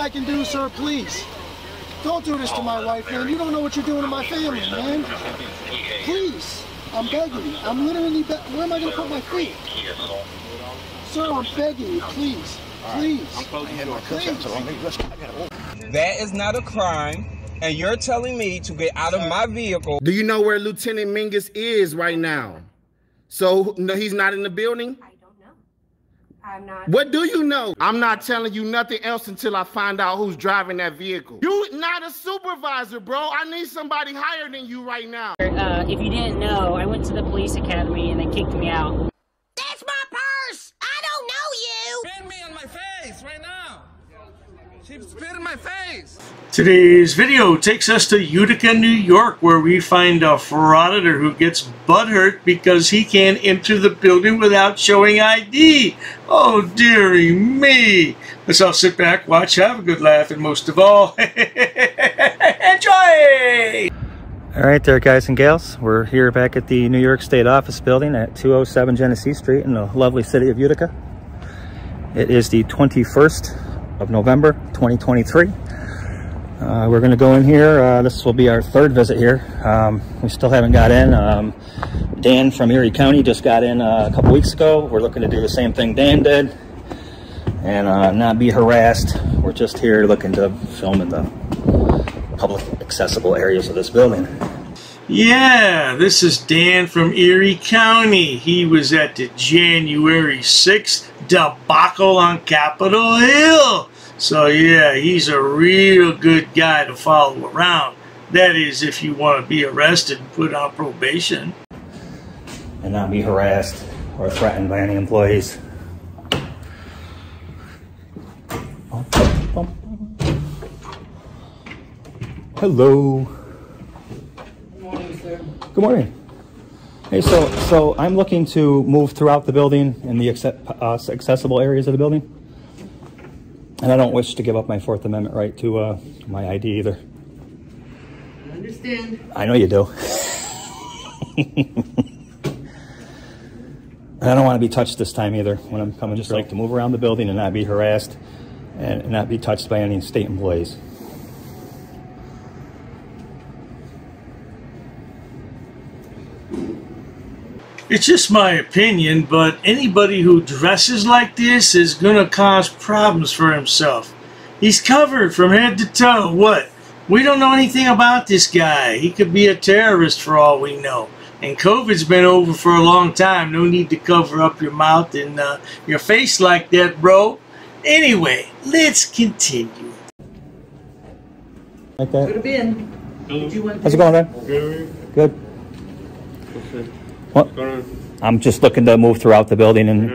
I can do, sir, please. Don't do this to my wife, man. You don't know what you're doing to my family, man. Please. I'm begging you. I'm literally where am I going to put my feet? Sir, I'm begging you, please. Please. Please. That is not a crime, and you're telling me to get out of my vehicle. Do you know where Lieutenant Mingus is right now? So, no, he's not in the building? I don't know. I'm not. What do you know? I'm not telling you nothing else until I find out who's driving that vehicle. You're not a supervisor, bro. I need somebody higher than you right now. If you didn't know, I went to the police academy and they kicked me out. That's my purse! I don't know you! Spit me on my face right now! She spit in my face! Today's video takes us to Utica, New York, where we find a frauditor who gets butthurt because he can't enter the building without showing ID. Oh, dearie me. Let's all sit back, watch, have a good laugh, and most of all, enjoy! All right there, guys and gals. We're here back at the New York State Office Building at 207 Genesee Street in the lovely city of Utica. It is the 21st of November, 2023. We're going to go in here. This will be our third visit here. We still haven't got in. Dan from Erie County just got in a couple weeks ago. We're looking to do the same thing Dan did and not be harassed. We're just here looking to film in the public accessible areas of this building. Yeah, this is Dan from Erie County. He was at the January 6th debacle on Capitol Hill. So yeah, he's a real good guy to follow around. That is, if you want to be arrested and put on probation. And not be harassed or threatened by any employees. Hello. Good morning, sir. Good morning. Hey, so I'm looking to move throughout the building in the accessible areas of the building. And I don't wish to give up my Fourth Amendment right to my ID either. I understand. I know you do. I don't want to be touched this time either when I'm coming. Just like to move around the building and not be harassed and not be touched by any state employees. It's just my opinion, but anybody who dresses like this is going to cause problems for himself. He's covered from head to toe. What? We don't know anything about this guy. He could be a terrorist for all we know. And COVID's been over for a long time. No need to cover up your mouth and your face like that, bro. Anyway, let's continue. Like that? Could have been. How's it going, man? Good. What? I'm just looking to move throughout the building and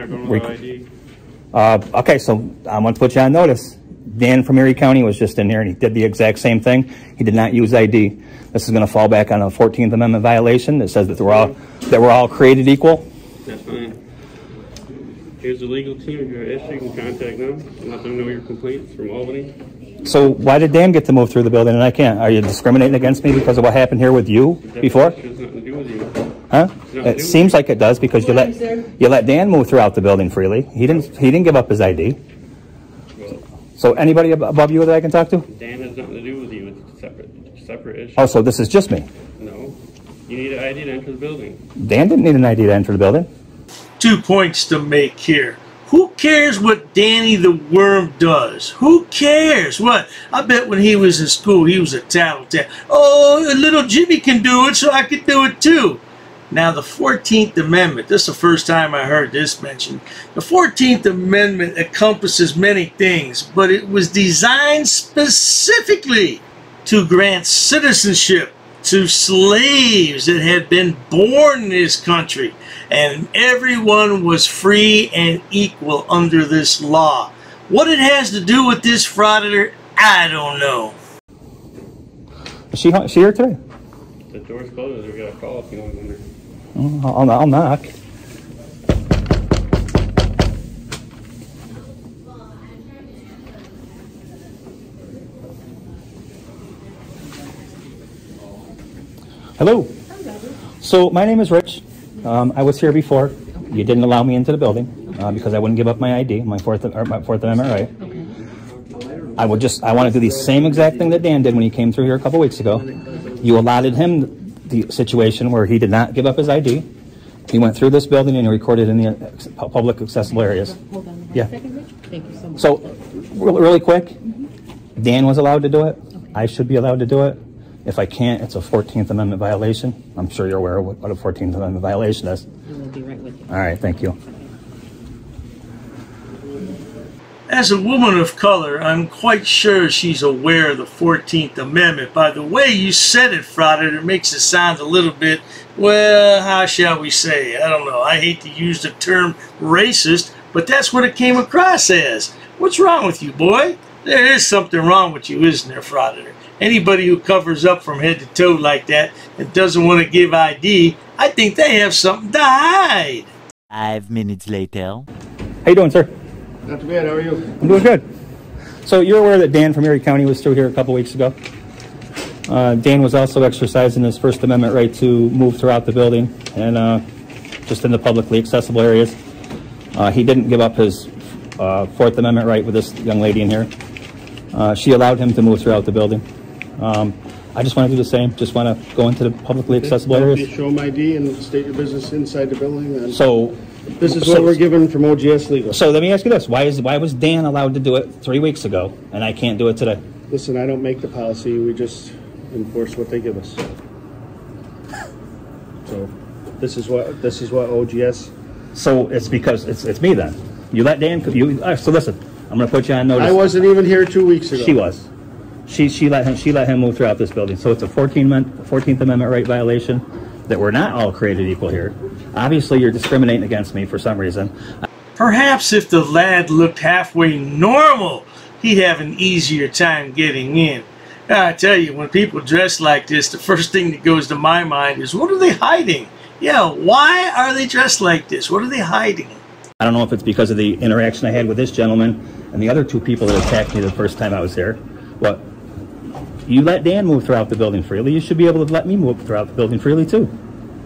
okay, so I'm going to put you on notice. Dan from Erie County was just in here and he did the exact same thing. He did not use ID. This is going to fall back on a 14th Amendment violation that says that we're all created equal. That's fine. Here's the legal team. If you're an issue, you can contact them and let them know your complaints from Albany. So why did Dan get to move through the building and I can't? Are you discriminating against me because of what happened here with you before? It has nothing to do with you. Huh? It seems like it does because you let Dan move throughout the building freely. He didn't give up his ID. So anybody above you that I can talk to? Dan has nothing to do with you. It's a separate issue. Oh, so this is just me? No. You need an ID to enter the building. Dan didn't need an ID to enter the building. 2 points to make here. Who cares what Danny the Worm does? Who cares? What? I bet when he was in school, he was a tattletale. Oh, little Jimmy can do it, so I can do it too. Now, the 14th Amendment, this is the first time I heard this mentioned. The 14th Amendment encompasses many things, but it was designed specifically to grant citizenship to slaves that had been born in this country. And everyone was free and equal under this law. What it has to do with this frauditor, I don't know. Is she here today? The door's closed. We got a call if you want to go in there. I'll knock. Hello. So my name is Rich. I was here before. You didn't allow me into the building because I wouldn't give up my ID, my Fourth Amendment right. I want to do the same exact thing that Dan did when he came through here a couple weeks ago. You allotted him the situation where he did not give up his ID. He went through this building and he recorded in the public accessible areas. Hold on Yeah. second, Rich. Thank you so much. So, really quick, Dan was allowed to do it. I should be allowed to do it. If I can't, it's a 14th Amendment violation. I'm sure you're aware of what a 14th Amendment violation is. And we'll be right with you. All right, thank you. As a woman of color, I'm quite sure she's aware of the 14th Amendment. By the way you said it, Frauditor, makes it sound a little bit, well, how shall we say? I don't know. I hate to use the term racist, but that's what it came across as. What's wrong with you, boy? There is something wrong with you, isn't there, Frauditor? Anybody who covers up from head to toe like that and doesn't want to give ID, I think they have something to hide. 5 minutes later. How you doing, sir? Not too bad, how are you? I'm doing good. So you're aware that Dan from Erie County was through here a couple weeks ago? Dan was also exercising his First Amendment right to move throughout the building and just in the publicly accessible areas. He didn't give up his Fourth Amendment right with this young lady in here. She allowed him to move throughout the building. I just want to do the same. Just want to go into the publicly accessible areas. Show them ID and state your business inside the building. And So this is what we're given from OGS Legal. So let me ask you this: why was Dan allowed to do it 3 weeks ago and I can't do it today? Listen, I don't make the policy. We just enforce what they give us. So this is what OGS. So it's because it's me then. You let Dan. So listen, I'm going to put you on notice. I wasn't even here 2 weeks ago. She was. She let him move throughout this building. So it's a 14th Amendment right violation that we're not all created equal here. Obviously, you're discriminating against me for some reason. Perhaps if the lad looked halfway normal, he'd have an easier time getting in. I tell you, when people dress like this, the first thing that goes to my mind is, what are they hiding? Yeah, why are they dressed like this? What are they hiding? I don't know if it's because of the interaction I had with this gentleman and the other two people that attacked me the first time I was here. What? You let Dan move throughout the building freely. You should be able to let me move throughout the building freely too,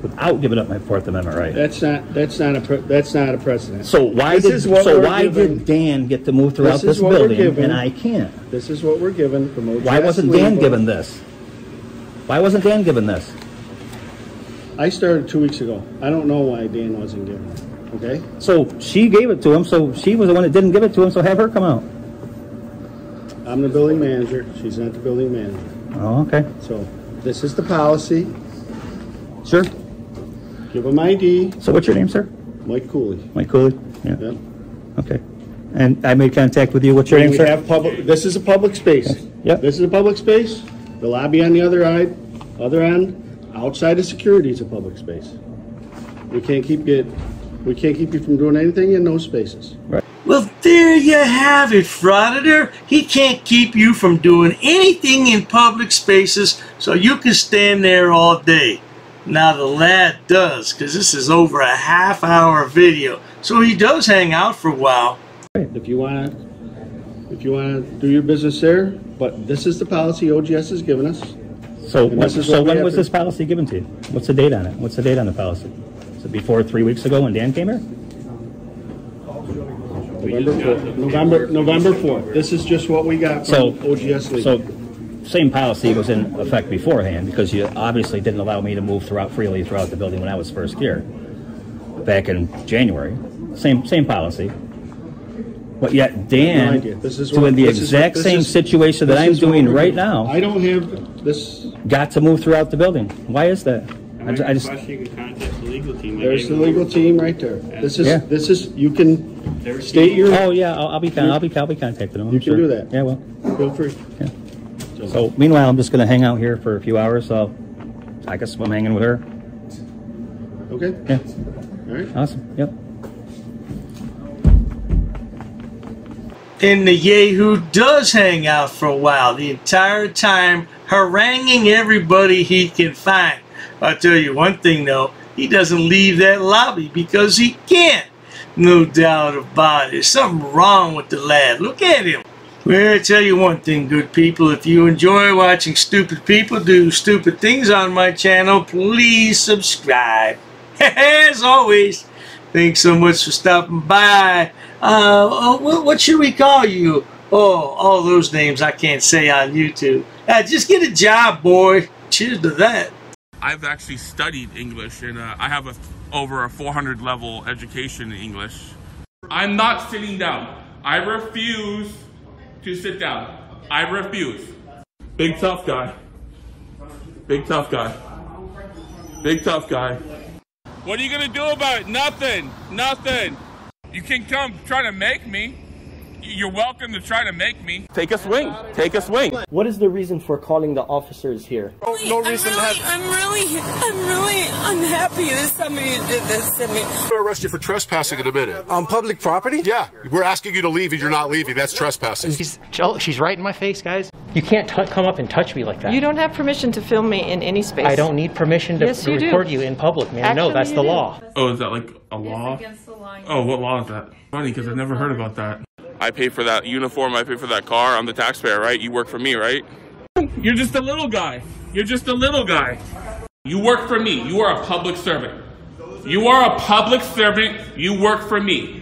without giving up my Fourth Amendment right. That's not a precedent. So why did Dan get to move throughout this building and I can't? This is what we're given from OGS. Why wasn't Dan given this? Why wasn't Dan given this? I started 2 weeks ago. I don't know why Dan wasn't given it. Okay. So she gave it to him. So she was the one that didn't give it to him. So have her come out. I'm the building manager. She's not the building manager. Oh, okay. So this is the policy. Sure. Give them ID. So what's your name, sir? Mike Cooley. Mike Cooley? Yeah. Yep. Okay. And I made contact with you. What's your name, sir? This is a public space. Okay. Yep. This is a public space. The lobby on the other end, outside of security, is a public space. We can't keep you from doing anything in those spaces. Right. Well, there you have it, Frauditor. He can't keep you from doing anything in public spaces, so you can stand there all day. Now the lad does, because this is over a half-hour video, so he does hang out for a while. If you want to do your business there, but this is the policy OGS has given us. So when was this policy given to you? What's the date on it? What's the date on the policy? Is it before 3 weeks ago when Dan came here? November 4th. This is just what we got from OGS Legal. So same policy was in effect beforehand because you obviously didn't allow me to move freely throughout the building when I was first here back in January. Same policy. But yet Dan doing the exact same situation that I'm doing right now. I don't have this. Got to move throughout the building. Why is that? I just. You can contact the legal team. There's the legal team right there. This is you can state your. Oh yeah, I'll be contacting them. You can do that. Yeah, well. Feel free. Yeah. So meanwhile, I'm just going to hang out here for a few hours. So I guess I'm hanging with her. Okay. Yeah. All right. Awesome. Yep. And the Yahoo does hang out for a while, the entire time haranguing everybody he can find. I'll tell you one thing though, he doesn't leave that lobby because he can't. No doubt about it. There's something wrong with the lad. Look at him. Well, I tell you one thing, good people. If you enjoy watching stupid people do stupid things on my channel, please subscribe. As always, thanks so much for stopping by. What should we call you? Oh, all those names I can't say on YouTube. Just get a job, boy. Cheers to that. I've actually studied English, and I have over a 400 level education in English. I'm not sitting down. I refuse to sit down. I refuse. Big tough guy. Big tough guy. Big tough guy. What are you gonna do about it? Nothing. Nothing. You can come try to make me. You're welcome to try to make me. Take a swing. Take a swing. What is the reason for calling the officers here? No reason to have... I'm really unhappy that somebody did this to me. I'm going to arrest you for trespassing in a minute. On public property? Yeah. We're asking you to leave and you're not leaving. That's trespassing. She's right in my face, guys. You can't come up and touch me like that. You don't have permission to film me in any space. I don't need permission to record you in public, man. Actually, no, that's the law. Oh, is that like a law? It's against the law. Oh, what law is that? Funny, because I've never heard about that. I pay for that uniform, I pay for that car, I'm the taxpayer, right? You work for me, right? You're just a little guy. You're just a little guy. You work for me. You are a public servant. You are a public servant. You work for me.